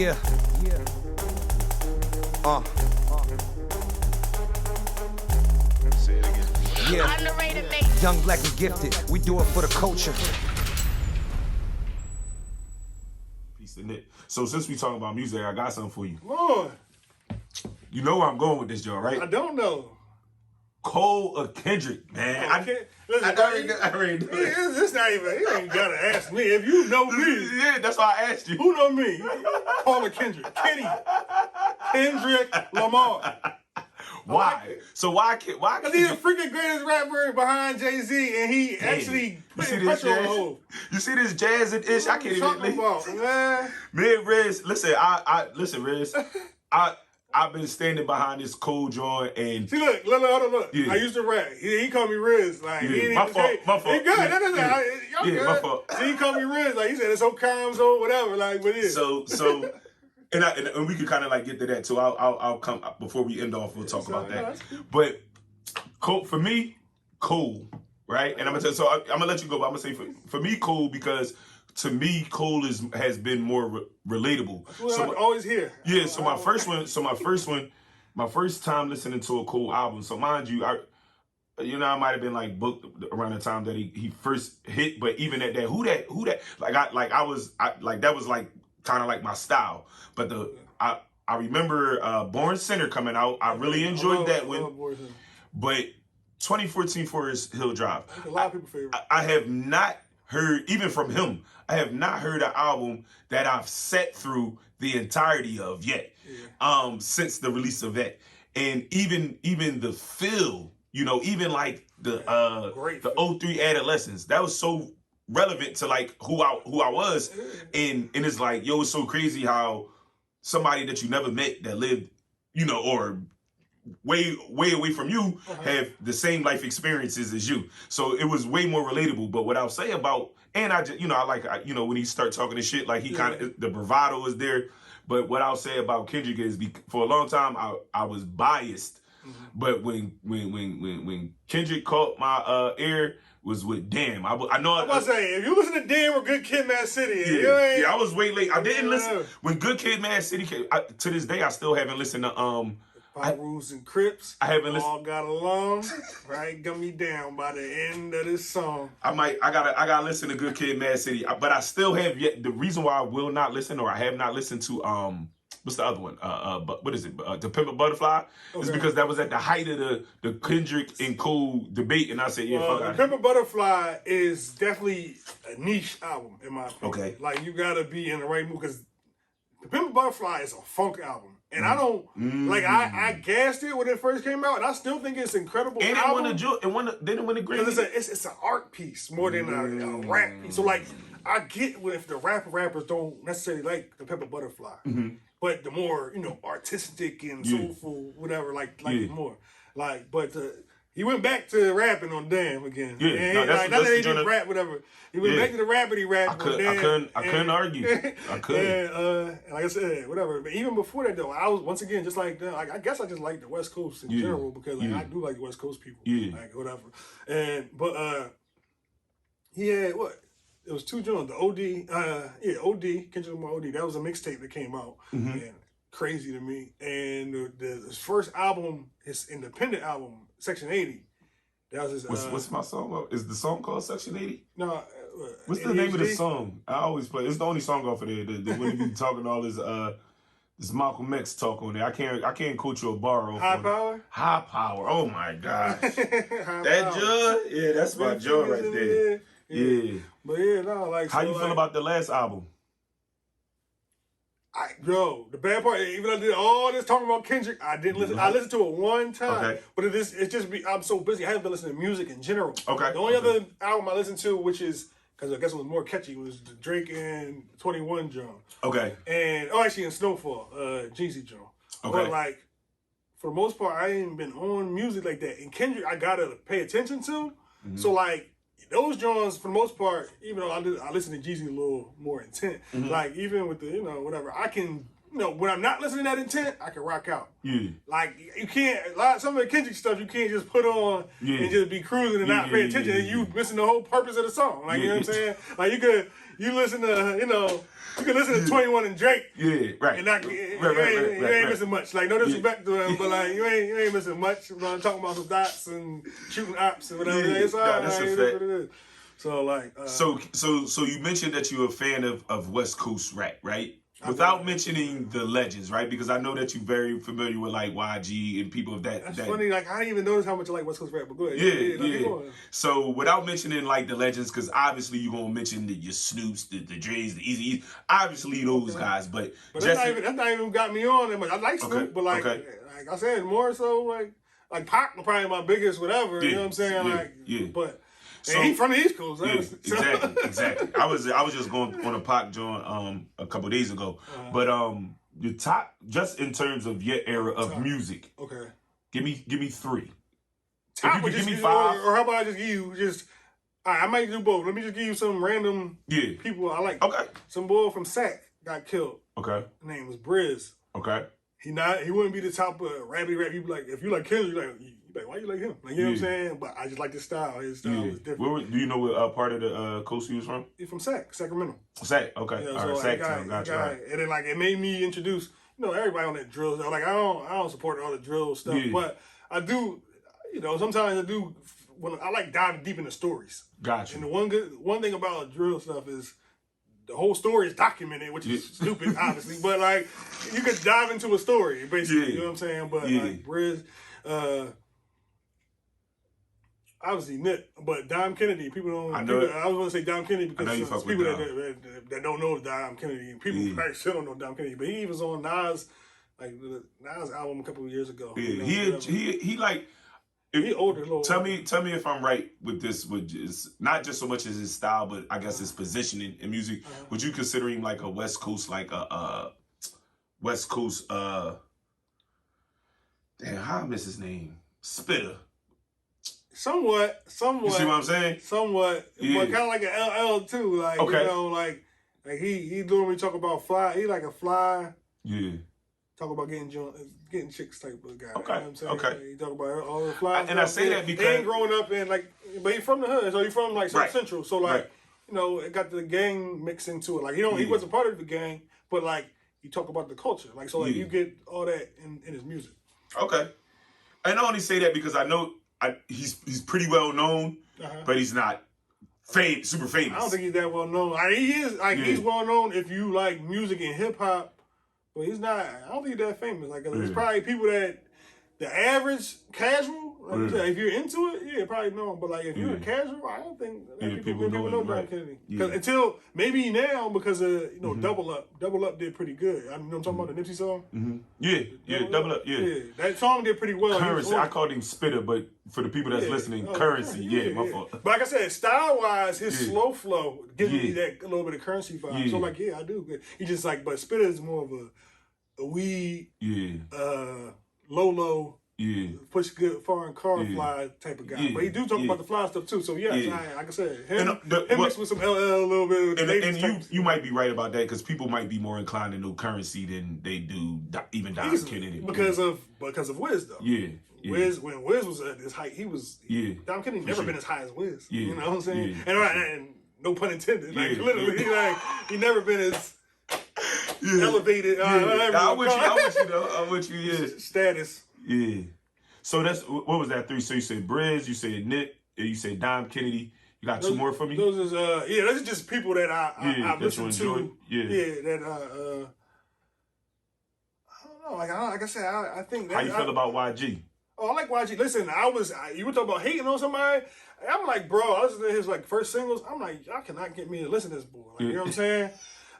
Yeah. Say it again. Yeah. UnderRateEd makes Young, black, and gifted. We do it for the culture. Piece of knit. So since we talking about music, I got something for you. Lord, You know where I'm going with this, Joe, right? I don't know. Cole or Kendrick, man. Listen, I already know it. This not even. You ain't gotta ask me. If you know me, Yeah, that's why I asked you. who know me? Paul or Kendrick, Kendrick Lamar. Why? So why can't? Why? Cause he's the freaking greatest rapper behind Jay-Z, and he actually put pressure on the whole. You see this jazz and ish? I can't even. Talking about, man. Me and Riz, listen. Listen, Riz. I've been standing behind this Cole joint and. See, look. Yeah. I used to rap. He called me Riz. Like, he ain't My even fault, say- my fault. He good. Yeah. Y'all good. My fault. See, he called me Riz. Like, he said, it's so calm, so whatever. Like, but yeah. So. And we could kind of like get to that too. I'll come before we end off. We'll talk about that. But Cole, for me, Cole, right? And I'm gonna I'm gonna let you go. But I'm gonna say for me, Cole, because to me, Cole has been more relatable. Well, So I always hear. yeah. So my first time listening to a Cole album. So mind you, I might have been like booked around the time that he first hit. But even at that, who that that was like kind of like my style. But I remember Born Sinner coming out. I really enjoyed that one. But 2014 Forest Hill Drive. A lot of people favorite. I have not heard, even from him, I have not heard an album that I've sat through the entirety of yet. Yeah. Since the release of that. And even the feel, even like the 03 Adolescence, that was so relevant to like who I was. And it's like, yo, it's so crazy how somebody that you never met that lived, or way away from you have the same life experiences as you. So it was way more relatable. But what I'll say about, and I just, I like, when he start talking this shit, like he kind of, the bravado is there. But what I'll say about Kendrick is, for a long time, I was biased. But when Kendrick caught my ear, was with Damn. I know. I'm about to say, if you listen to Damn or Good Kid, Mad City, I was way late. I didn't listen when Good Kid, Mad City came. To this day, I still haven't listened to Rules and Crips. I haven't listened. All got along. Right, got me down by the end of this song. I gotta listen to Good Kid, Mad City. But I still have yet. The reason why I will not listen, or I have not listened to what's the other one? What is it? To Pimp a Butterfly? Is because that was at the height of the Kendrick and Cole debate, and I said, fuck. Pimp a Butterfly is definitely a niche album in my opinion. Okay. Like, you gotta be in the right mood, because the Pimp a Butterfly is a funk album. And I don't like. I gassed it when it first came out, and I still think it's incredible. And album. didn't win a Grammy. It's an art piece more than a rap piece. So like, I get if the rappers don't necessarily like the Pimp a Butterfly, but the more artistic and soulful, whatever, like more like. But he went back to rapping on Damn again. Yeah, and that's not that he didn't rap, whatever. He went back to the rapping. He rapped on Damn. I couldn't argue. I couldn't. And like I said, whatever. But even before that, though, I was once again just like I guess I just like the West Coast in general, because I do like the West Coast people. Like whatever. But he had what? It was two joints. The OD, Kendrick Lamar OD. That was a mixtape that came out. And crazy to me. And his first album, his independent album, Section 80. That was his. What's my song? Is the song called Section 80? No. What's the name of the song? I always play. It's the only song off of there. When he be talking all this Malcolm X talk on there. I can't quote you a bar. High Power. High Power. Oh my gosh. That Joe. Yeah, that's my Joe right there. Yeah. But no, like. How you feel about the last album? The bad part, even though I did all this talking about Kendrick, I didn't listen. I listened to it one time, but it's just I'm so busy. I haven't been listening to music in general. Okay. The only other album I listened to, which is because I guess it was more catchy, was the Drake and 21 John. Okay. And actually in Snowfall, Jeezy John. Okay. But like, for the most part, I ain't been on music like that. And Kendrick, I gotta pay attention to. So like, those Jones, for the most part, even though I listen to Jeezy a little more intent, like even with the, whatever, I can when I'm not listening to that intent, I can rock out. Yeah. Like, you can't, some of the Kendrick stuff you can't just put on and just be cruising and not pay attention and you missing the whole purpose of the song. Like, you know what I'm saying? Like, you listen to, you can listen to 21 and Drake. Yeah, right. And not, you ain't missing much. Like, no disrespect to him, but like, you ain't missing much. I'm talking about some dots and shooting ops and whatever. It's all right. That's a fact. What it is. So, like. So you mentioned that you're a fan of West Coast rap, right? Without mentioning the legends, right? Because I know that you're very familiar with like YG and people of that. That's funny. Like, I didn't even notice how much I like West Coast rap, but go ahead. Yeah. So without mentioning like the legends, because obviously you're gonna mention your Snoops, the Dre's, the Eazy-E's, obviously those guys. But that's not even got me on. I like Snoop, but like I said, more so like Pac was probably my biggest whatever. You know what I'm saying? But. So, and he from the East Coast, exactly. I was just going on a Pac joint a couple of days ago, but your top just in terms of your era of music. Okay. Give me 3. Top, if you could give me 5, or how about I just give you all right, I might do both. Let me just give you some random people I like. Okay. Some boy from Sac got killed. Okay. His name was Briz. Okay. He wouldn't be the top of rappy rap. You be like, if you like Kendrick, you like, why you like him? Like, you know what I'm saying? But I just like his style. His style was different. Do you know what part of the coast he was from? He's from Sacramento. Sac, okay. All right, Sac town, gotcha. Right. And then like it made me introduce, everybody on that drill. Like I don't support all the drill stuff, but I do. Sometimes I do when I like diving deep into stories. Gotcha. And the one thing about drill stuff is the whole story is documented, which is stupid, obviously. But like you could dive into a story, basically. You know what I'm saying? But like Briz, obviously Nip, but Dom Kennedy, people don't. I was going to say Dom Kennedy because people that don't know Dom Kennedy, people probably still don't know Dom Kennedy. But he was on Nas, like the Nas album a couple of years ago. Yeah, he like. He older. Tell me if I'm right with this. Not just so much as his style, but I guess his positioning in music. Would you consider him like a West Coast, like a West Coast? Damn, how I miss his name? Spitter. Somewhat. You see what I'm saying? Somewhat, but kind of like an LL too. Like like he normally talk about fly. He like a fly. Yeah. Talk about getting chicks type of guy. Okay. You know what I'm saying? Okay. He talk about all the flies. And I say that because he ain't growing up in but he from the hood, so he from like South Central. So like it got the gang mixed into it. Like he wasn't part of the gang, but like he talk about the culture. Like so like you get all that in his music. Okay. And I only say that because I know he's pretty well known, but he's not super famous. I don't think he's that well known. He is he's well known if you like music and hip hop, but he's not. I don't think he's that famous. Like it's probably people that the average casual. If you're into it, probably know him. But like if you're a casual, I don't think people know Dom Kennedy. Until maybe now because of Double Up. Double Up did pretty good. I'm talking about the Nipsey song. Double Up. That song did pretty well. Currency. I called him Spitter, but for the people that's listening, Currency. My fault. But like I said, style wise, his slow flow gives me that a little bit of Currency vibe. So like I do. He just like, but Spitter is more of a weed, low. Push good foreign car fly type of guy. But he do talk about the fly stuff too. So like I said, him mixed with some LL a little bit. And you might be right about that because people might be more inclined to know Currency than they do even Dom Kennedy. Because of Wiz though. Wiz, when Wiz was at his height, he was Dom Kennedy never been as high as Wiz. You know what I'm saying? And no pun intended. Like literally, he never been as elevated. I'm with you. Status. Yeah. So that's what was that 3? So you said Briz, you said Nip, you said Dom Kennedy. You got 2 more for me? Those is those are just people that I listen to. That I don't know. Like I said, I think that how you feel about YG? Oh, I like YG. Listen, you were talking about hating on somebody. I'm like, bro, I listened to his first singles. I'm like, y'all cannot get me to listen to this boy. Like, you know what I'm saying?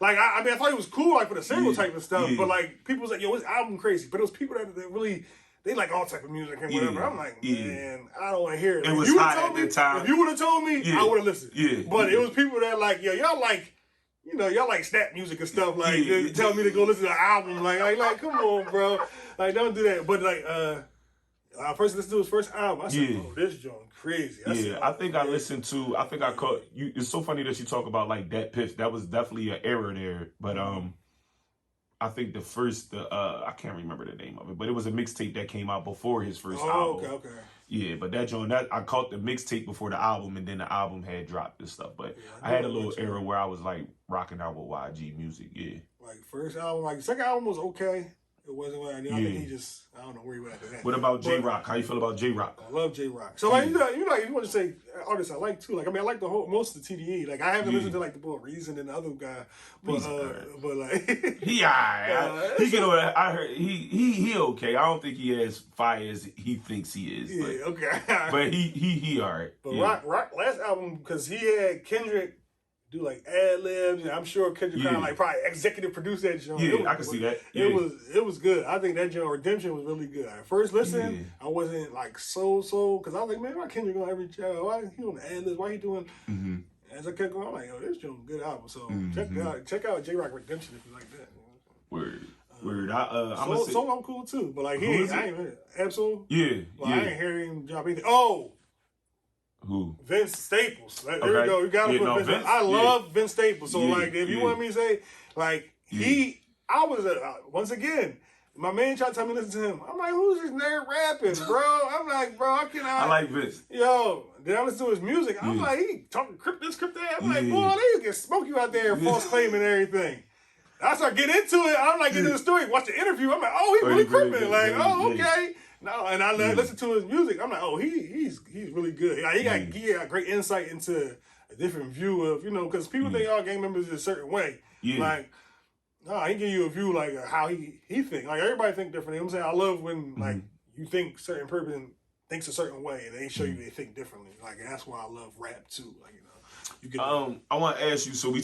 Like I thought he was cool for the single type of stuff, but like people was like, yo, his album crazy. But it was people that really. They like all type of music and whatever. I'm like, man, I don't want to hear it. It was hot at the time. If you would have told me, I would have listened. But it was people that like, y'all like, y'all like snap music and stuff. Like, tell me to go listen to an album. Like, come on, bro. Like, don't do that. But like, I first listened to his first album. I said, oh, this joint crazy. I think I caught you. It's so funny that you talk about like that pitch. That was definitely an error there. But I think the first, I can't remember the name of it, but it was a mixtape that came out before his first album. Oh, okay. Yeah, but that joint, I caught the mixtape before the album, and then the album had dropped and stuff. But I had a little era where I was like rocking out with YG music. Yeah. Like first album, like second album was okay. It wasn't what I knew. I think he just, I don't know where he went after that. What about J-Rock? How you feel about J-Rock? I love J-Rock. So like, you want to say artists I like too. Like, I mean, I like most of the TDE. Like, I haven't listened to like the boy Reason and the other guy, but like he alright. He get over. I heard he okay. I don't think he as fire as he thinks he is. Yeah, but, okay. But he alright. But Rock last album, because he had Kendrick do like ad libs, and I'm sure Kendrick kind of like probably executive produced that joint. Yeah, I can see that. Yeah. It was good. I think that joint Redemption was really good. At first listen, I wasn't like so because I was like, man, why Kendrick on every show? Why he on the ad libs? Why he doing? As I kept going, I'm like, yo, this joint good album. So check out J-Rock Redemption if you like that. Word. I'm cool too, but like I ain't heard Absol. Yeah, I ain't hearing him drop anything. Oh. Who? Vince Staples. Like, there we go. You gotta put Vince. I love Vince Staples. So like, if you want me to say, like, I was once again. My man tried to tell me to listen to him. I'm like, who's this nerd rapping, bro? I'm like, bro, I cannot. I like Vince. Yo, then I listen to his music. I'm like, he talking crypt this, crypt that. I'm like, boy, they can smoke you out there, false claim and everything. I start getting into it. I'm like, getting into the story, watch the interview. I'm like, oh, he really cripping. Like, oh, okay. No, and I listen to his music. I'm like, oh, he's really good. He got great insight into a different view of, because people think all gang members is a certain way. Yeah. Like, no, he give you a view like how he think. Like, everybody think differently. I'm saying I love when like you think certain person thinks a certain way and they show you they think differently. Like, and that's why I love rap too. Like, you get I want to ask you. So we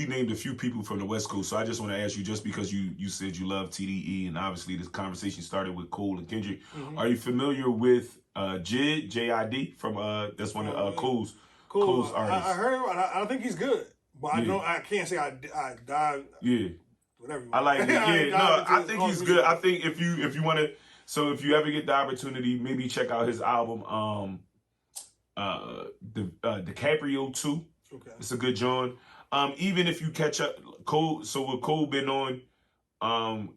named a few people from the West Coast. So I just want to ask you, just because you said you love TDE, and obviously this conversation started with Cole and Kendrick. Are you familiar with JID from that's one of Cole's artists? I heard him. I think he's good, but I can't say I dive. Yeah, whatever. I like it. Yeah, I think he's good. I think if you want to, so if you ever get the opportunity, maybe check out his album. DiCaprio 2. Okay. It's a good joint. Even if you catch up, Cole. So what Cole been on?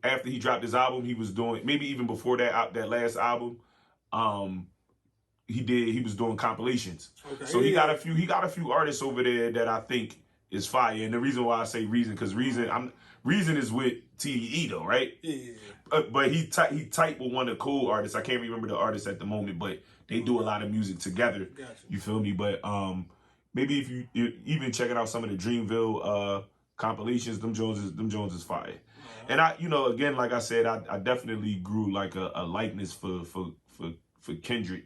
After he dropped his album, he was doing, maybe even before that last album. He was doing compilations. Okay. So he got a few artists over there that I think is fire. And the reason why I say Reason, because Reason is with TDE though, right? Yeah. But he tight with one of the Cole artists. I can't remember the artist at the moment, but they do a lot of music together. Gotcha. You feel me? But maybe if you even checking out some of the Dreamville compilations, them Jones is fire. Uh-huh. And I, again, like I said, I definitely grew like a likeness for Kendrick.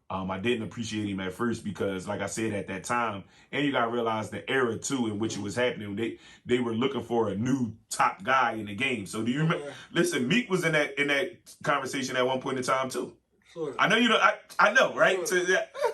I didn't appreciate him at first because, like I said, at that time, and you gotta realize the era too in which it was happening. They were looking for a new top guy in the game. So do you remember? Listen, Meek was in that conversation at one point in time too. Sure. I know you don't. I know, right? Sure.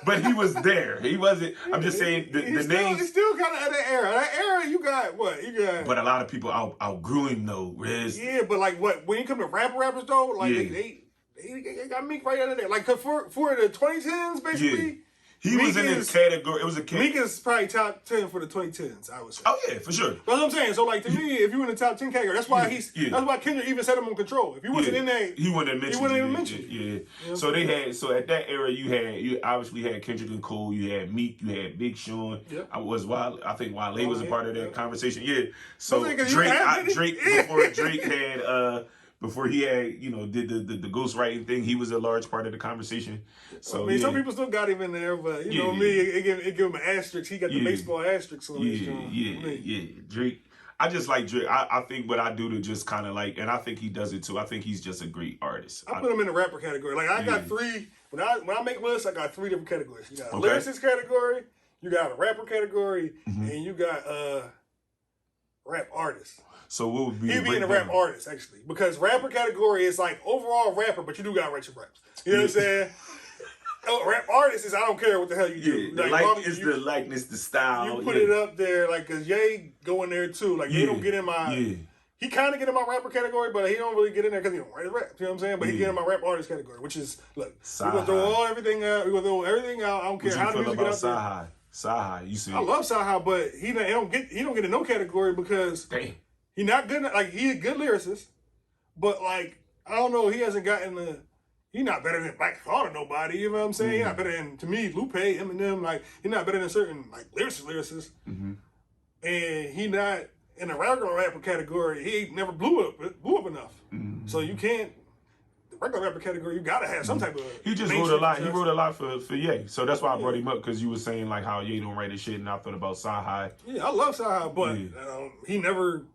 But he was there. He wasn't. I'm just saying the names. He's still kind of at that era. That era, you got what? You got. But a lot of people outgrew him though, Riz. Yeah, but like what? When you come to rappers though, like they got Meek right out of there. Like for the 2010s, basically. Yeah. He was in his category. It was a Meek is probably top 10 for the 2010s, I would say. Oh yeah, for sure. That's what I'm saying. So like to me, if you in the top 10 category, that's why that's why Kendrick even set him on Control. If he wasn't in there, he wouldn't have mentioned. Yeah. So at that era you obviously had Kendrick and Cole, you had Meek, you had Big Sean. Yep. I think Wale was a part of that conversation. Yeah. So Drake before he had, did the ghostwriting thing, he was a large part of the conversation. So some people still got him in there, but you know me, it give him an asterisk. He got the baseball asterisk on his joint. Yeah. Drake. I just like Drake. I think what I do to just kind of like, and I think he does it too. I think he's just a great artist. I put him in the rapper category. Like I got three. When I make lists, I got three different categories. You got a lyricist category, you got a rapper category, and you got rap artist. So what would be he'd be in the rap artist, actually. Because rapper category is like overall rapper, but you do got write your raps. You know what I'm saying? Rap artist is I don't care what the hell you do. The likeness, the style. You put it up there, like, because Ye go in there too. Like, Ye don't get in my... He kind of get in my rapper category, but he don't really get in there because he don't write his rap. You know what I'm saying? But he get in my rap artist category, which is, look, we're going to throw everything out. We're going to throw everything out. I don't care how the music get out there. Saha, you see. I love Saha, but he don't get in no category because... Damn. He not good. Like he's a good lyricist, but like I don't know. He hasn't gotten the. He's not better than Black Thought or nobody. You know what I'm saying? He's not better than, to me, Lupe, Eminem. Like he's not better than certain like lyricists. And he not in the regular rapper category. He ain't never blew up enough. So you can't. The regular rapper category, you gotta have some type of. He just wrote a lot. He wrote a lot for Ye. So that's why I brought him up, because you were saying like how Ye don't write his shit, and I thought about Sci-Hi. Yeah, I love Sci-Hi, but he never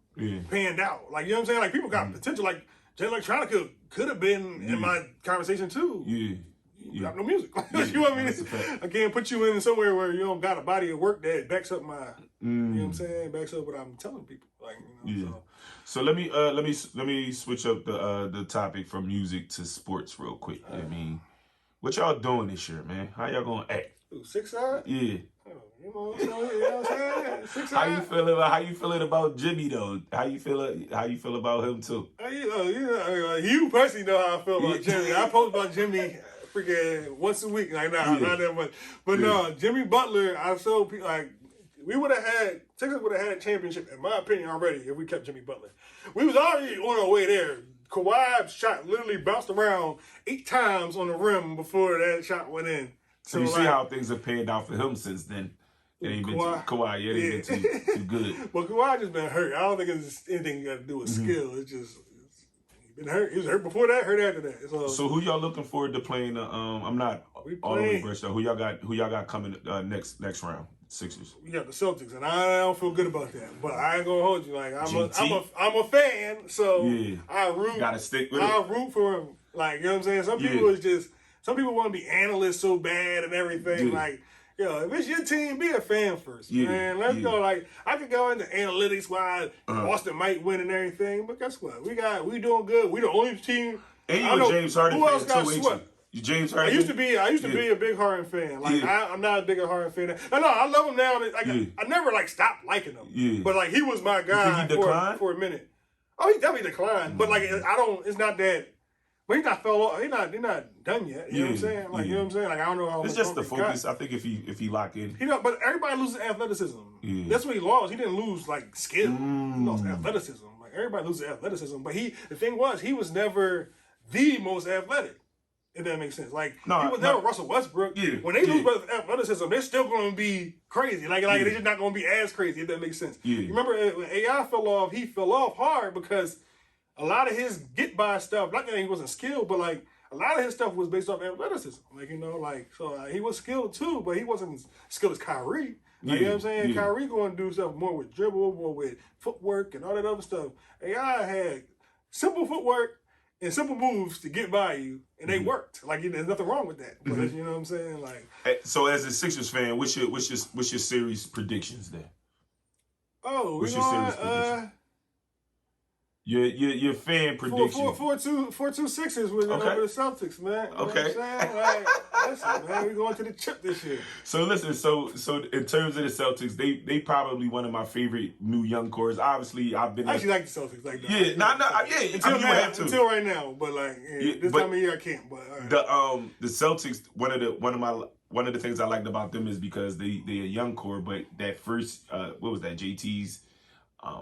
panned out. Like you know what I'm saying? Like people got potential. Like Jay Electronica could have been in my conversation too. You got no music. You know what I mean? I can't put you in somewhere where you don't got a body of work that backs up my. You know what I'm saying? Backs up what I'm telling people. Like you know. So let me switch up the topic from music to sports real quick. I mean, what y'all doing this year, man? How y'all gonna act? 6-side? Yeah. You know what I'm saying? 6-side. How you feeling about Jimmy though? How you feel about him too? You personally know how I feel about Jimmy. I post about Jimmy freaking once a week. Like not that much. But no, Jimmy Butler, I saw people like Texas would have had a championship, in my opinion, already if we kept Jimmy Butler. We was already on our way there. Kawhi's shot literally bounced around 8 times on the rim before that shot went in. So you see how things have panned out for him since then. It ain't been Kawhi. It ain't been too good. Well, Kawhi just been hurt. I don't think it's anything got to do with skill. It's just he's been hurt. He was hurt before that, hurt after that. So who y'all looking forward to playing? I'm not all the way brushed up. Who y'all got coming next round? Sixers. We got the Celtics, and I don't feel good about that. But I ain't gonna hold you. Like I'm a fan, so I root. Gotta stick with it. I root for him. Like you know what I'm saying. Some people want to be analysts so bad and everything. Like if it's your team, be a fan first, man. Let's go. Like I could go into analytics why Boston might win and everything, but guess what? We doing good. We the only team. And you a James Harden who fan else got too, swept? You James Harden. I used to be a big Harden fan. Like I'm not a bigger Harden fan. No, I love him now. Like I never stopped liking him. But like he was my guy for a minute. Oh, he definitely declined. But like it's not that. But he not fell off. He not done yet. You know what I'm saying? Like you know what I'm saying? Like I don't know how. It's just the focus. I think if he lock in. But everybody loses athleticism. That's what he lost. He didn't lose like skill. He lost athleticism. Like everybody loses athleticism. But the thing was he was never the most athletic. If that makes sense. Like, he was never Russell Westbrook. When they lose athleticism, they're still going to be crazy. Like they're just not going to be as crazy, if that makes sense. You remember when AI fell off, he fell off hard because a lot of his get-by stuff, not that he wasn't skilled, but, like, a lot of his stuff was based off athleticism. Like, so he was skilled, too, but he wasn't as skilled as Kyrie. Like, you know what I'm saying? Kyrie going to do stuff more with dribble, more with footwork and all that other stuff. AI had simple footwork and simple moves to get by you, and they worked. Like there's nothing wrong with that. But you know what I'm saying? Like, so as a Sixers fan, what's your series predictions there? Oh, what's your series predictions? Your fan prediction. 4-2 Sixers with over the Celtics, man. You know what I'm saying? Like, listen, man, we going to the chip this year. So listen, so in terms of the Celtics, they probably one of my favorite new young cores. Obviously, I've been. I actually like the Celtics, like that. Until right now, but like this time of year I can't. But the Celtics, one of the things I liked about them is because they a young core, but that first what was that JT's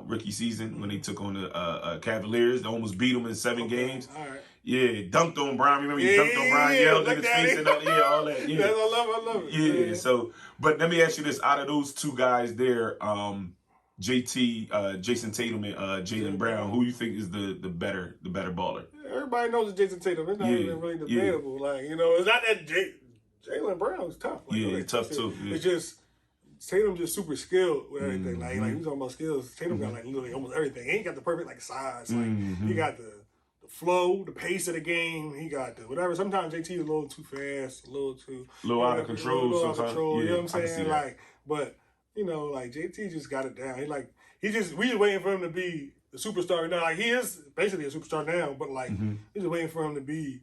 rookie season when they took on the Cavaliers, they almost beat them in 7 games. All right. Yeah, dunked on Brown. Remember he dunked on Brown, yelled in his face and all that. Yeah, I love it. Yeah. So, but let me ask you this: out of those 2 guys there, Jason Tatum and Jaylen Brown, who you think is the better baller? Everybody knows it's Jason Tatum. It's not even really debatable. Like it's not that Jaylen Brown's tough. Like, he's tough too. Yeah. It's just. Tatum's just super skilled with everything. Like we talking about skills. Tatum got like literally almost everything. He ain't got the perfect size. Like he got the flow, the pace of the game. He got the whatever. Sometimes JT is a little too fast, a little out of control. You know what I'm saying? Like, but like JT just got it down. We just waiting for him to be the superstar now. Like he is basically a superstar now, but like we're just waiting for him to be.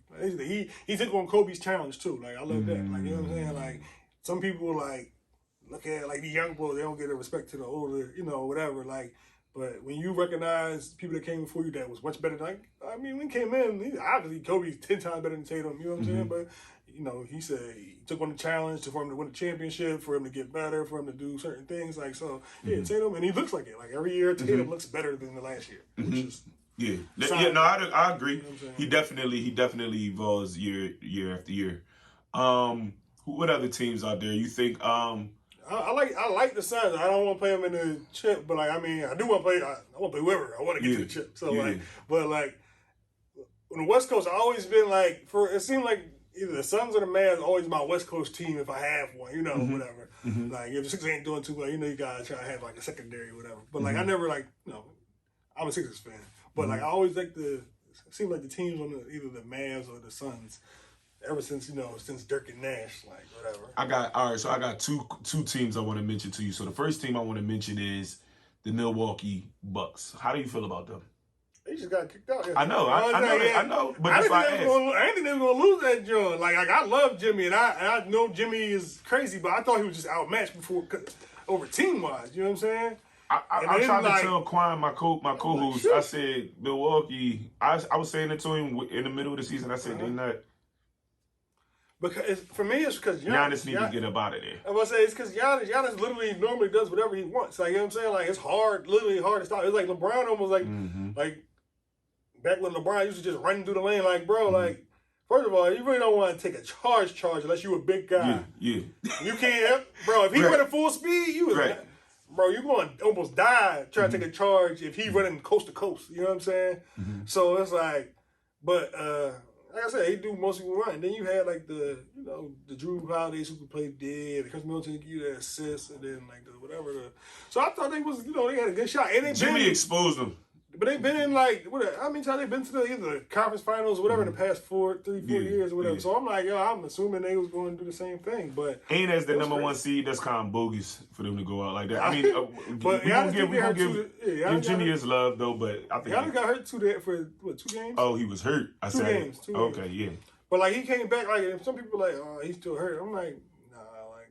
He took on Kobe's challenge too. Like I love that. Like you know what I'm saying? Like some people look at the young boys, they don't get the respect to the older, whatever. Like, but when you recognize people that came before you that was much better, when he came in, obviously Kobe's 10 times better than Tatum, you know what I'm saying? But he said he took on the challenge for him to win the championship, for him to get better, for him to do certain things. Like, so, yeah, Tatum, and he looks like it. Like, every year, Tatum looks better than the last year, which is... Yeah, no, I agree. You know what he definitely evolves year after year. What other teams out there you think? I like the Suns. I don't want to play them in the chip, but like I do want to play. I want to play whoever. I want to get to the chip. So but like on the West Coast, I always been like it seemed like either the Suns or the Mavs always my West Coast team if I have one. Whatever. Like if the Sixers ain't doing too well, you gotta try to have like a secondary or whatever. But like I never I'm a Sixers fan. But like I always like it seems like the teams on either the Mavs or the Suns, ever since since Dirk and Nash, like whatever. I got two teams I want to mention to you. So the first team I want to mention is the Milwaukee Bucks. How do you feel about them? They just got kicked out. I know, I know. But I didn't think they were gonna lose that joint. Like I love Jimmy, and I know Jimmy is crazy, but I thought he was just outmatched before over team wise. You know what I'm saying? I tried to tell Quan, my co-host, I said, Milwaukee, I was saying it to him in the middle of the season. I said, they're not. Because for me, it's because Giannis need to get up out of there. I was say it's because Giannis literally normally does whatever he wants. Like, you know what I'm saying? Like, it's literally hard to stop. It's like LeBron almost like back when LeBron used to just run through the lane. Like, bro, like, first of all, you really don't want to take a charge unless you a big guy. Yeah. You can't, bro, if he running full speed, bro, you're going to almost die trying to take a charge if he running coast to coast. You know what I'm saying? So it's like, but like I said, he do most people run. Then you had like the Drew Holidays who could play dead, the Chris Middleton could give you the assist, and then like so I thought they was they had a good shot. And Jimmy exposed them. But they've been in how many times they've been to either the conference finals or whatever in the past 4 years or whatever. Yeah. So I'm like, I'm assuming they was going to do the same thing. But ain't as the number 1 seed, that's kind of bogus for them to go out like that. I mean, but we gonna give Jimmy his love though. But I think Giannis got hurt for 2 games. Oh, he was hurt. Two games. Okay, yeah. But like he came back. Like some people are like, oh, he's still hurt. I'm like, nah. Like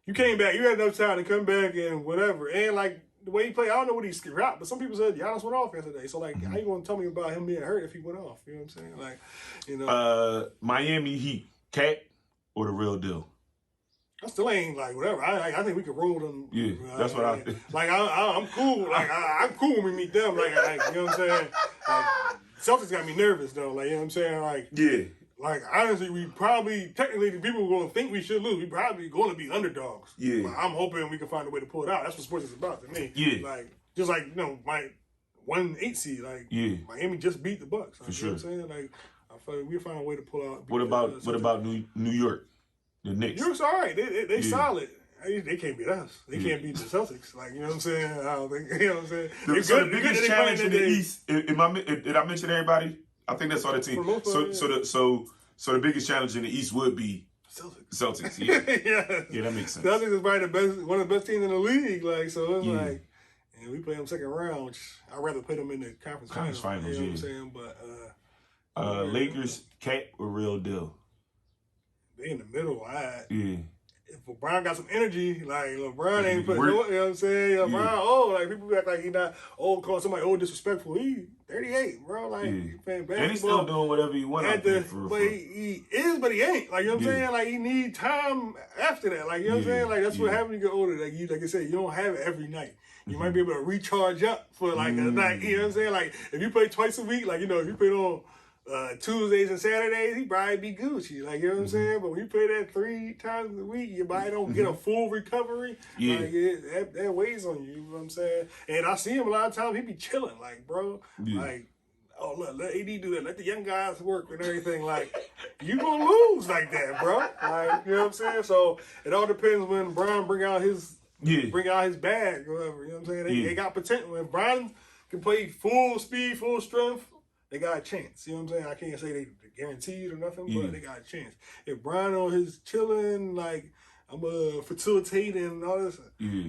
you came back. You had enough time to come back and whatever. And like. The way he played, I don't know what he's out, but some people said Giannis went off yesterday. So, like, how you going to tell me about him being hurt if he went off? You know what I'm saying? Like, Miami Heat, Cat or the real deal? I still ain't, like, whatever. I think we can roll them. Yeah, that's what I think. Like, I'm cool. Like, I'm cool when we meet them. Like, you know what I'm saying? Like, Celtics got me nervous, though. Like, you know what I'm saying? Like, yeah. Like, honestly, technically, the people who are going to think we should lose, we probably going to be underdogs. Yeah. But I'm hoping we can find a way to pull it out. That's what sports is about to me. Yeah. Like, just like, my 1-8 seed, like, Miami just beat the Bucks. Like, for sure. You know what I'm saying? Like, I feel like we'll find a way to pull out. What about New York? The Knicks? New York's all right. They solid. They can't beat us. They can't beat the Celtics. Like, you know what I'm saying? I don't think, you know what I'm saying? So the biggest challenge in the East, did I mention everybody? I think that's all the team. So the biggest challenge in the East would be Celtics. Yeah, yeah, that makes sense. Celtics is probably one of the best teams in the league. Like, so it's like, and we play them second round. Which I'd rather play them in the conference finals. You know what I'm saying? But Lakers, Cat or real deal? They in the middle. Yeah. If LeBron got some energy, like LeBron ain't put, you know what I'm saying? LeBron, like people act like he not old, calling somebody old disrespectful. He 38, bro. Like he playing basketball. And he's still doing whatever he wants. But he is, but he ain't. Like you know what I'm saying? Like he need time after that. Like you know what I'm saying? Like that's what happens when you get older. Like I said, you don't have it every night. You might be able to recharge up for like a night. You know what I'm saying? Like if you play twice a week, like if you play on Tuesdays and Saturdays, he probably be Gucci. Like, you know what I'm saying? But when you play that 3 times a week, your body don't get a full recovery. Yeah. Like, that weighs on you. You know what I'm saying? And I see him a lot of times, he be chilling. Like, bro, like, oh, look, let AD do that. Let the young guys work and everything. Like, you gonna lose like that, bro. Like, you know what I'm saying? So, it all depends when Brian bring out his bag or whatever. You know what I'm saying? They got potential. When Brian can play full speed, full strength, they got a chance. You know what I'm saying? I can't say they guaranteed or nothing, but they got a chance. If Brian on his chilling, like I'm facilitating and all this,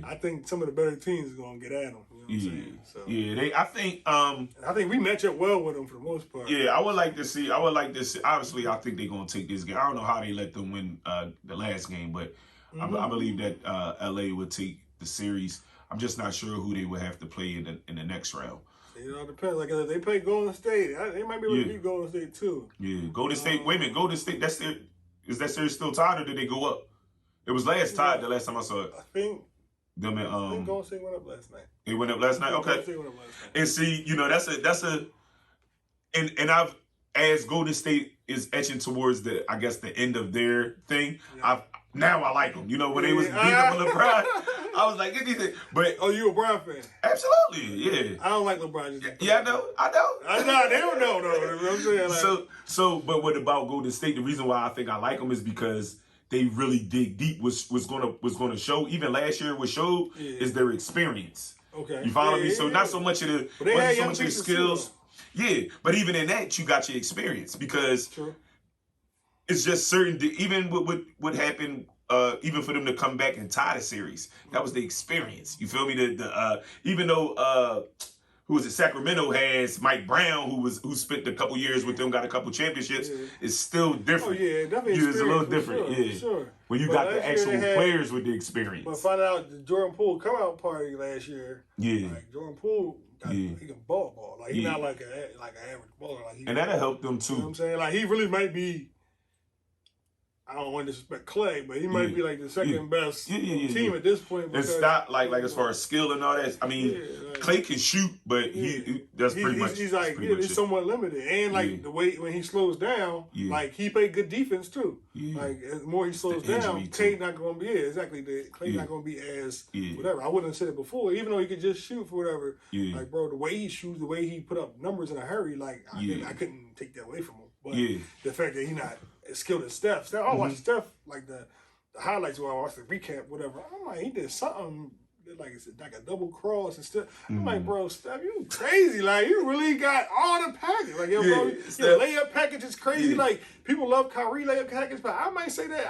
I think some of the better teams are gonna get at him. You know what I'm saying? So, I think we match up well with them for the most part. Yeah, I would like to see. Obviously, I think they're gonna take this game. I don't know how they let them win the last game, but I believe that LA would take the series. I'm just not sure who they would have to play in the next round. It all depends. Like if they play Golden State, they might be able to beat Golden State too. Yeah, Golden State. Wait a minute, Golden State. That's their. is that series still tied or did they go up? It was tied the last time I saw it. I think them and, I think Golden State went up last night. It went up last night. Okay. Golden State went up last night. And see, that's a and I've as Golden State is etching towards the end of their thing. Yeah. Now I like them. You know, when they was beating up on LeBron, I was like, anything. But you a Brown fan? Absolutely, yeah. I don't like LeBron. Yeah, I know. They don't know though. You know what I'm saying? Like, so, but what about Golden State? The reason why I think I like them is because they really dig deep. Was gonna show even last year. What showed is their experience. Okay, you follow me? So not so much of the, wasn't so much of the skills. Yeah, but even in that, you got your experience because it's just certain. Even with what happened, even for them to come back and tie the series, that was the experience. You feel me? Even though who was it? Sacramento has Mike Brown, who spent a couple years with them, got a couple championships. It's still different. Oh yeah, definitely. It's a little different. Sure. When you got the actual players with the experience. But finding out the Jordan Poole come out party last year. Yeah. Like Jordan Poole. He can ball. Like he's not like an average baller. And that'll help them too. You know what I'm saying? Like he really might be. I don't want to disrespect Clay, but he might be like the second best team at this point. And stop like as far as skill and all that. I mean, Clay can shoot, but that's pretty much. He's like he's somewhat limited, and like the way when he slows down, like he played good defense too. Like as more he slows down, Clay not going to be Clay not going to be as whatever. I wouldn't have said it before, even though he could just shoot for whatever. Like bro, the way he shoots, the way he put up numbers in a hurry, like I couldn't take that away from him. But the fact that he's not as skilled as Steph. I watched Steph like the highlights where I watched the recap, whatever. I'm like, he did something like a double cross and stuff. I'm like, bro, Steph, you crazy. Like, you really got all the package. Like, yo, bro, your layup package is crazy. Like, people love Kyrie layup package, but I might say that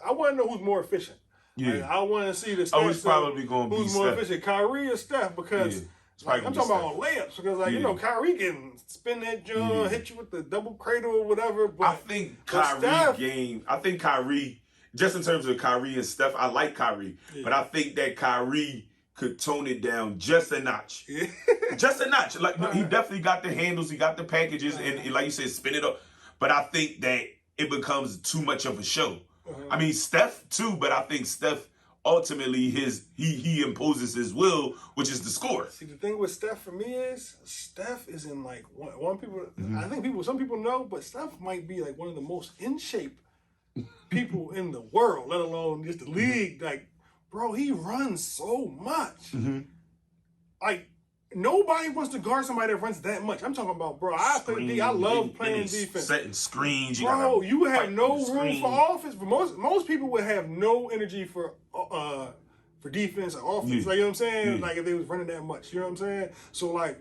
I want to know who's more efficient. Like, I want to see the Steph. It's probably going to be who's more efficient, Kyrie or Steph? Because like, I'm talking about layups because, Kyrie can spin that jump, hit you with the double cradle or whatever. But I think Kyrie, just in terms of Kyrie and Steph, I like Kyrie. But I think that Kyrie could tone it down just a notch. Just a notch. Like he definitely got the handles, he got the packages, and like you said, spin it up. But I think that it becomes too much of a show. I mean, Steph too, but I think Steph ultimately he imposes his will, which is the score. See, the thing with Steph for me is Steph is in like one people. I think some people know, but Steph might be like one of the most in shape people in the world, let alone just the league. Like, bro, he runs so much. Like, nobody wants to guard somebody that runs that much. I'm talking about, bro. I love playing defense. Setting screens. Bro, you would have no room for offense. Most people would have no energy for defense or offense. Like, you know what I'm saying? Like, if they was running that much. You know what I'm saying? So, like,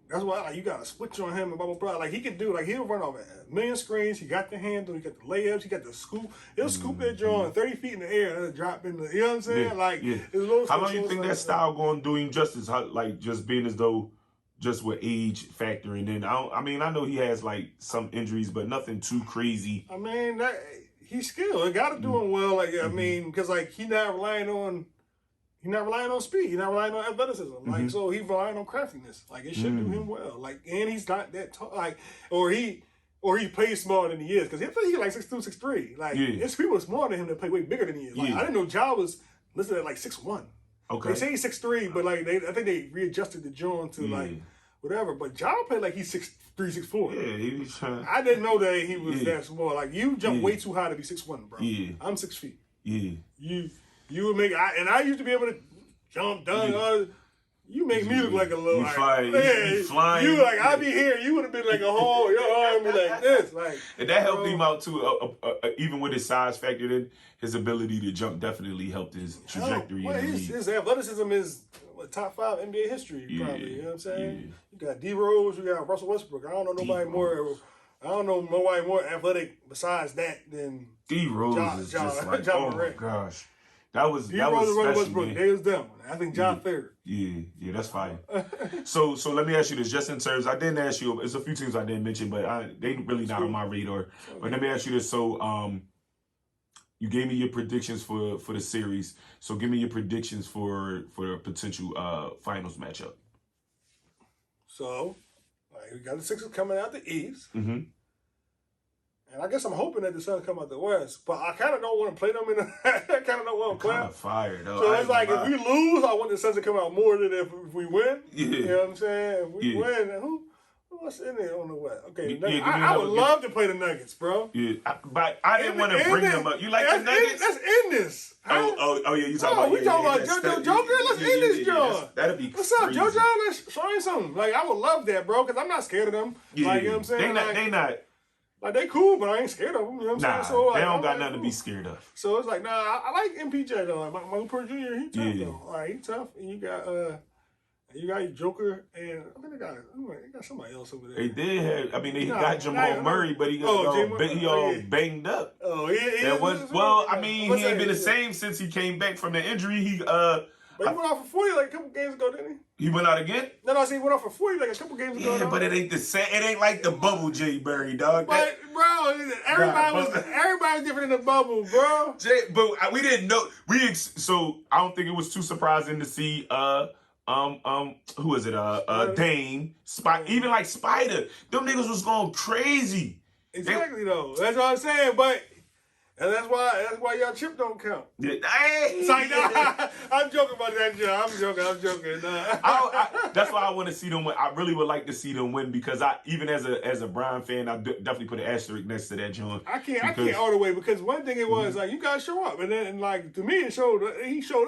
that's why you got to switch on him and blah, blah, blah. Like, he could do, like, he'll run off a million screens. He got the handle. He got the layups. He got the scoop. He'll scoop that joint 30 feet in the air and drop in the, you know what I'm saying? Like, how long do you think that style going to do him justice? Like, just being as though just with age factoring in. I know he has, like, some injuries, but nothing too crazy. I mean, he's skilled. He got to do him well. Like, I mean, because, like, he's not relying on speed. He's not relying on athleticism. Like, so he's relying on craftiness. Like, it should do him well. Like, and he's not that tall. Like, or he plays smaller than he is. Because he's like 6'2", 6'3". Like, it's people smaller than him that play way bigger than he is. Like, I didn't know Ja was listed at like 6'1". Okay. They say he's 6'3", but like I think they readjusted the joint to like whatever. But Ja played like he's 6'3", 6'4". Yeah, he was trying. I didn't know that he was that small. Like, you jump way too high to be 6'1", bro. Yeah. I'm 6 feet. Yeah. You would make and I used to be able to jump, dunk. You make me look like a little. You flying. You like I be here. You would have been like a whole. Your arm be like this. Like, and that helped him out too. Even with his size factored in, his ability to jump definitely helped his trajectory. His athleticism is top 5 NBA history. Probably. You know what I'm saying? You got D Rose. You got Russell Westbrook. I don't know nobody more athletic besides that than D Rose is just like, oh my gosh. That was Westbrook. They was them. I think John third. Yeah, that's fine. So let me ask you this, just in terms. I didn't ask you. There's a few teams I didn't mention, but they really not on my radar. But let me ask you this. So you gave me your predictions for the series. So give me your predictions for a potential finals matchup. So we got the Sixers coming out the East, And I guess I'm hoping that the Suns come out the West, but I kind of don't want to play them in the. I kind of don't want to play them. Kind of fire though. So it's like if we lose, I want the Suns to come out more than if we win. Yeah. You know what I'm saying? If we win, what's in there on the West? Okay, I would love to play the Nuggets, bro. Yeah, but I didn't want to bring them up. You like the Nuggets? Let's end this. Oh yeah, you talking about? We talking about JoJo Joker? Let's end this joint. That'd be What's up, JoJo? Let's show you something. Like I would love that, bro, because I'm not scared of them. Yeah, like you know what I'm saying? They not. Like, they cool, but I ain't scared of them. You know what I'm saying? So, they don't got nothing to be scared of. So, it's like, I like MPJ, though. Like, Michael Porter Jr., he tough, though. Like, he tough. And you got your Joker, and I think they got somebody else over there. They did have, they got Jamal Murray, but he all banged up. Oh, he ain't been the same since he came back from the injury. But he went out for 40 like a couple games ago, didn't he? He went out again? No, I said he went out for 40 like a couple games ago. Yeah, but it ain't the same. It ain't like the bubble, Jay Berry, dog. But, bro, everybody was different in the bubble, bro. But we didn't know. So I don't think it was too surprising to see who is it? Dame, even like Spider. Them niggas was going crazy. Exactly, though. That's what I'm saying, but. And that's why y'all chip don't count. Yeah. It's like, nah, I'm joking about that, Joe. I'm joking. Nah. That's why I want to see them win. I really would like to see them win because even as a Brian fan, I definitely put an asterisk next to that, John. I can't all the way because one thing it was like you gotta show up, and then like to me he showed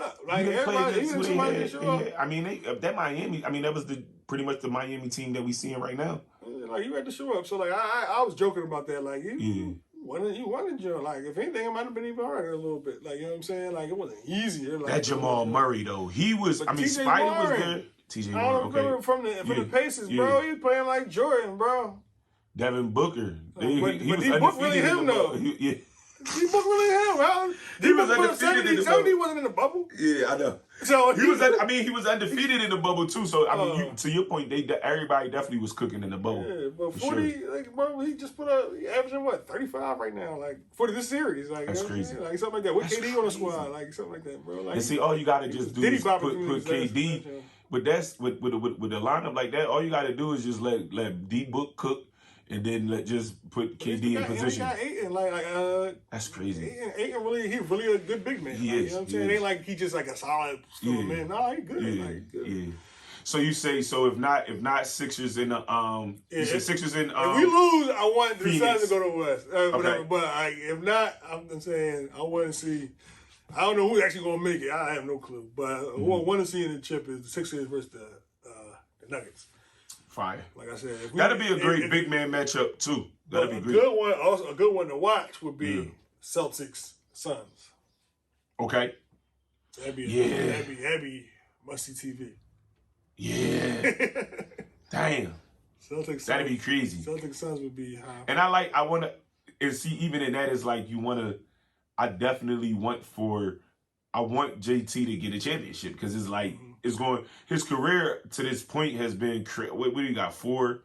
up. Like everybody, somebody didn't show up. That Miami. That was pretty much the Miami team that we seeing right now. Like you had to show up. So like I was joking about that. Like you wanted Joe. Like, if anything, it might have been even harder a little bit. Like, you know what I'm saying? Like, it wasn't easier. Like, that Jamal Murray, though. He was, Spider was good. TJ Warren, I don't remember from the Pacers, bro. He was playing like Jordan, bro. Devin Booker. He was undefeated really him, though. D Book really him. He was undefeated in the bubble. He wasn't in the bubble. Yeah, I know. So he was undefeated in the bubble too. So to your point, everybody definitely was cooking in the bubble. Yeah, but 40, bro, he just he averaging 35 right now, like for this series, like that's crazy, like something like that. With KD on the squad, like something like that, bro. Like, and see, all you gotta just do is put KD. But that's with the lineup like that. All you gotta do is just let D Book cook. And then just put KD in position. That's crazy. Ayton he's really a good big man. He is. You know what I'm saying? It ain't like he just like a solid man. No, he's good. Yeah. So you say if not Sixers in the you say Sixers in if we lose, I want the Phoenix. Suns to go to the West. Okay. But if not, I'm saying I want to see. I don't know who's actually gonna make it. I have no clue. But what I want to see in the chip is the Sixers versus the Nuggets. Fire. Like I said, that'd be a great big man matchup too. That'd be great. Good one. Also, a good one to watch would be Celtics Suns. Okay. That'd be must see TV. Yeah. Damn. Celtics. That'd be crazy. Celtics Suns would be high. And I want to, and see, even in that is like I definitely want JT to get a championship because it's like. His career to this point has been, what do you got, four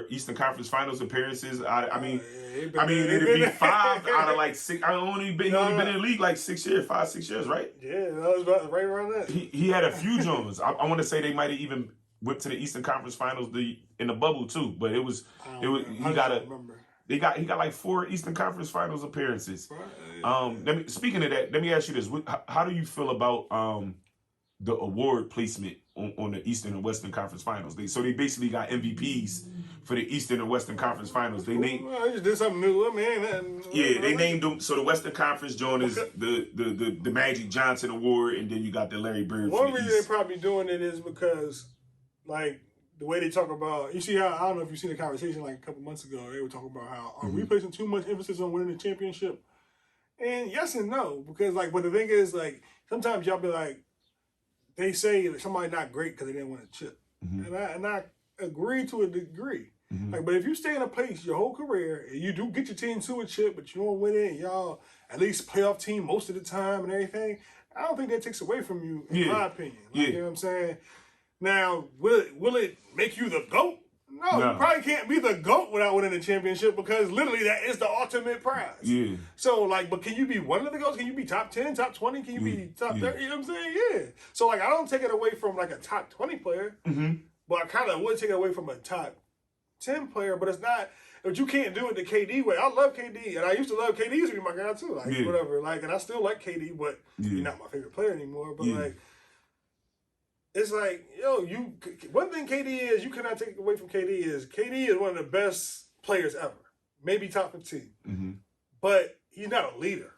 Eastern Conference Finals appearances? It'd be 5 out of like 6. He only been in the league like 6 years, 5-6 years, right? Yeah, that was right around that. He had a few Jones. I want to say they might have even went to the Eastern Conference Finals in the bubble too, but he got like 4 Eastern Conference Finals appearances. Right. Speaking of that, let me ask you this: how do you feel about the award placement on the Eastern and Western Conference Finals? They basically got MVPs for the Eastern and Western Conference Finals. They named. I just did something new. They named them. So the Western Conference joint is the Magic Johnson Award, and then you got the Larry Bird. One reason they're probably doing it is because, like, the way they talk about. You see how, I don't know if you've seen the conversation like a couple months ago. They were talking about how are we placing too much emphasis on winning the championship? And yes and no, because but the thing is, like, sometimes y'all be like. They say that somebody not great because they didn't win a chip. Mm-hmm. And I agree to a degree. Mm-hmm. But if you stay in a place your whole career and you do get your team to a chip, but you don't win it, and y'all at least playoff team most of the time and everything, I don't think that takes away from you, in my opinion. You know what I'm saying? Now, will it make you the GOAT? No, you probably can't be the GOAT without winning a championship because literally that is the ultimate prize. Yeah. So, but can you be one of the GOATs? Can you be top 10, top 20? Can you be top 30? You know what I'm saying? Yeah. So, I don't take it away from, a top 20 player, but I kind of would take it away from a top 10 player, but it's not, but you can't do it the KD way. I love KD, and I used to love KD. He used to be my guy too, like whatever. Like, and I still like KD, but he's not my favorite player anymore. But like, it's like, yo, one thing KD is, you cannot take away from KD is one of the best players ever, maybe top 15. But he's not a leader.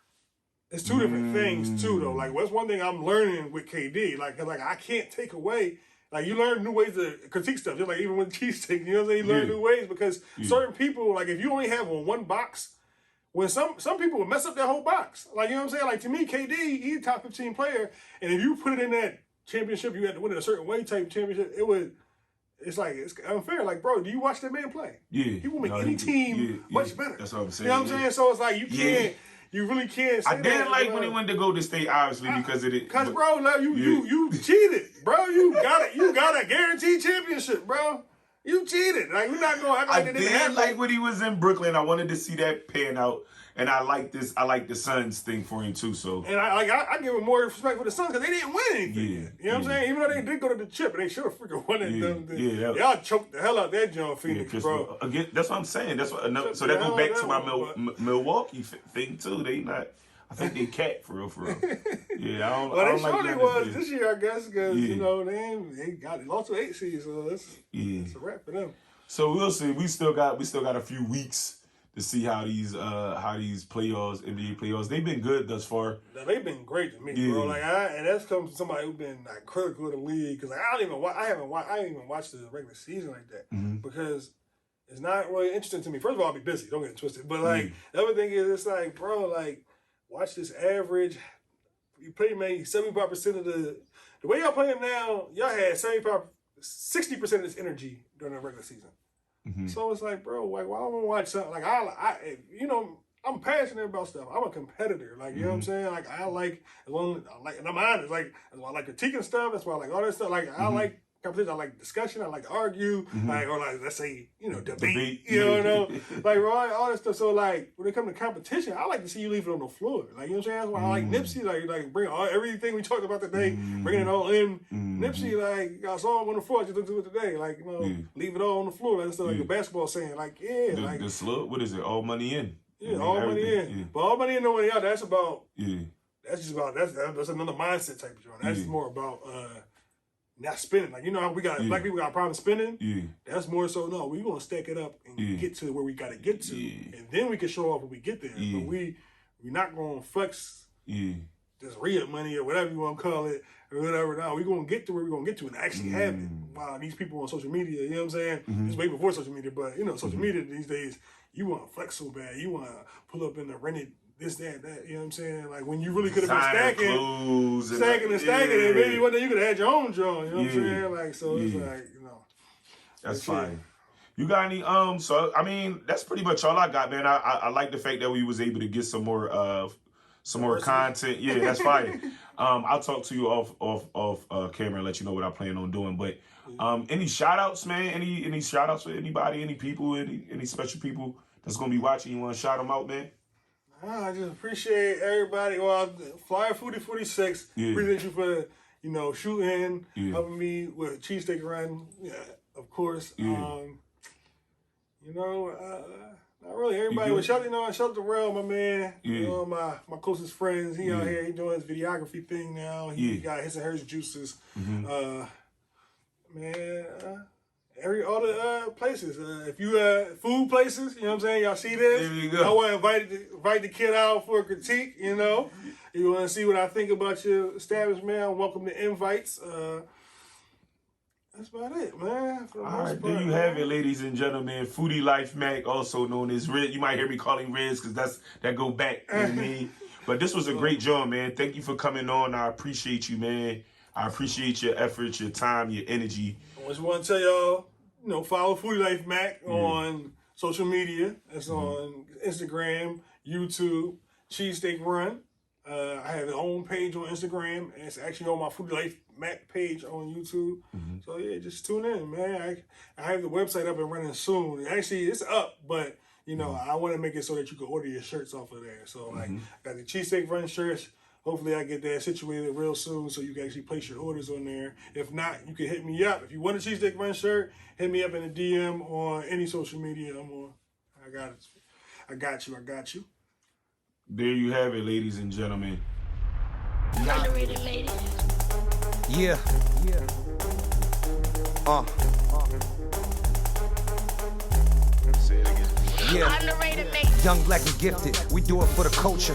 It's two different things too, though. Like, that's one thing I'm learning with KD. Like I can't take away. Like, you learn new ways to critique stuff. Just like even with cheesesteak, you know what I'm saying? You learn new ways because certain people, like if you only have one box, when some people would mess up that whole box. Like, you know what I'm saying? Like, to me, KD, he's a top 15 player, and if you put it in that championship, you had to win it a certain way type championship, it's like, it's unfair. Like, bro, do you watch that man play? Yeah. He will make any team much better. That's what I'm saying. You know what I'm saying? So it's like, you can't. You really can't say I didn't like when he went to Golden State, obviously, because of it. Because, bro, like, you cheated, bro. You got a guaranteed championship, bro. You cheated. Like, we're not going to act like it didn't happen. I did like when he was in Brooklyn. I wanted to see that pan out. And I like the Suns thing for him, too. So, and I give him more respect for the Suns because they didn't win anything. You know what I'm saying? Even though they did go to the chip, and they should have freaking won it. Y'all choked the hell out that John Phoenix, bro. Again, that's what I'm saying. That's what. So that goes back to my Milwaukee thing too. They not. I think they cat for real. Yeah, I don't. Well, I don't they like surely was this year, I guess, because you know they lost to 8 seeds, so that's a wrap for them. So we'll see. We still got a few weeks to see how these playoffs, NBA playoffs, they've been good thus far. Now, they've been great to me, bro. Like, and that's come from somebody who's been like critical of the league because I haven't even watched the regular season like that because it's not really interesting to me. First of all, I'll be busy. Don't get it twisted. But like the other thing is, it's like, bro, like watch this average. You play maybe 75% of the way y'all playing now. Y'all had 60% of this energy during the regular season. So it's like, bro, like, why don't I want to watch something? Like, I you know, I'm passionate about stuff. I'm a competitor. Like, you know what I'm saying? Like, and I'm honest. Like, that's why I like critiquing stuff. That's why I like all that stuff. Like, I like competition. I like discussion. I like to argue. Like, or like, let's say, you know, debate. You know, like, all that stuff. So, like, when it comes to competition, I like to see you leave it on the floor. Like, you know what I'm saying? That's why I like Nipsey. Like bring everything we talked about today, bringing it all in. Nipsey, like, I saw him on the floor. I just looked at it today. Like, you know, leave it all on the floor. Like, instead of like a basketball saying, like, like the slug. What is it? All money in. Yeah, all money in. Yeah. But all money in, no money out. That's about. That's just about. That's another mindset type of joint. That's more about not spending. Like, you know how we got black people got a problem spending. That's more so. No, we gonna stack it up and get to where we gotta get to, and then we can show off when we get there. But we're not gonna flex. This re-up money or whatever you want to call it or whatever. Now we're gonna get to where we're gonna get to and actually have it. Wow, these people on social media. You know what I'm saying? It's way before social media, but you know, social media these days. You want to flex so bad. You want to pull up in the rented this, that. You know what I'm saying? Like when you really could have been stacking, and maybe one day you could have had your own joint. You know what I'm saying? Like, so it's like, you know. That's fine. You got any, so, I mean, that's pretty much all I got, man. I like the fact that we was able to get some more content. Yeah, that's fine. I'll talk to you off camera and let you know what I plan on doing. But any shout outs, man? Any shout outs for anybody, any people, any special people that's gonna be watching? You wanna shout them out, man? I just appreciate everybody. Well, Flyer Foodie 46. Appreciate you for, you know, shooting, helping me with cheesesteak run. Yeah, of course. You know, not really. Everybody was shout out to Rel, my man. You know, my closest friends. He out here, he doing his videography thing now. He got his and hers juices. Man, all the places. If you food places, you know what I'm saying? Y'all see this? There you go. I want to invite the kid out for a critique. You know, you want to see what I think about your establishment? I'm welcome to invites. That's about it, man. All right, there you have it, ladies and gentlemen. Foodie Life Mac, also known as Riz. You might hear me calling Riz because that go back in me. But this was a great job, man. Thank you for coming on. I appreciate you, man. I appreciate your efforts, your time, your energy. I just want to tell y'all, you know, follow Foodie Life Mac on social media. It's on Instagram, YouTube, Cheesesteak Run. I have an own page on Instagram, and it's actually on my Foodie Life Mac page on YouTube. So yeah, just tune in, man. I have the website up and running soon. Actually, it's up, but you know, I want to make it so that you can order your shirts off of there. So like, I got the Cheesesteak Run shirts. Hopefully I get that situated real soon so you can actually place your orders on there. If not, you can hit me up. If you want a Cheesesteak Run shirt, hit me up in a DM on any social media I'm on. I got you. There you have it, ladies and gentlemen. Underrated ladies. Yeah. Underrated ladies. Young, black, and gifted. We do it for the culture.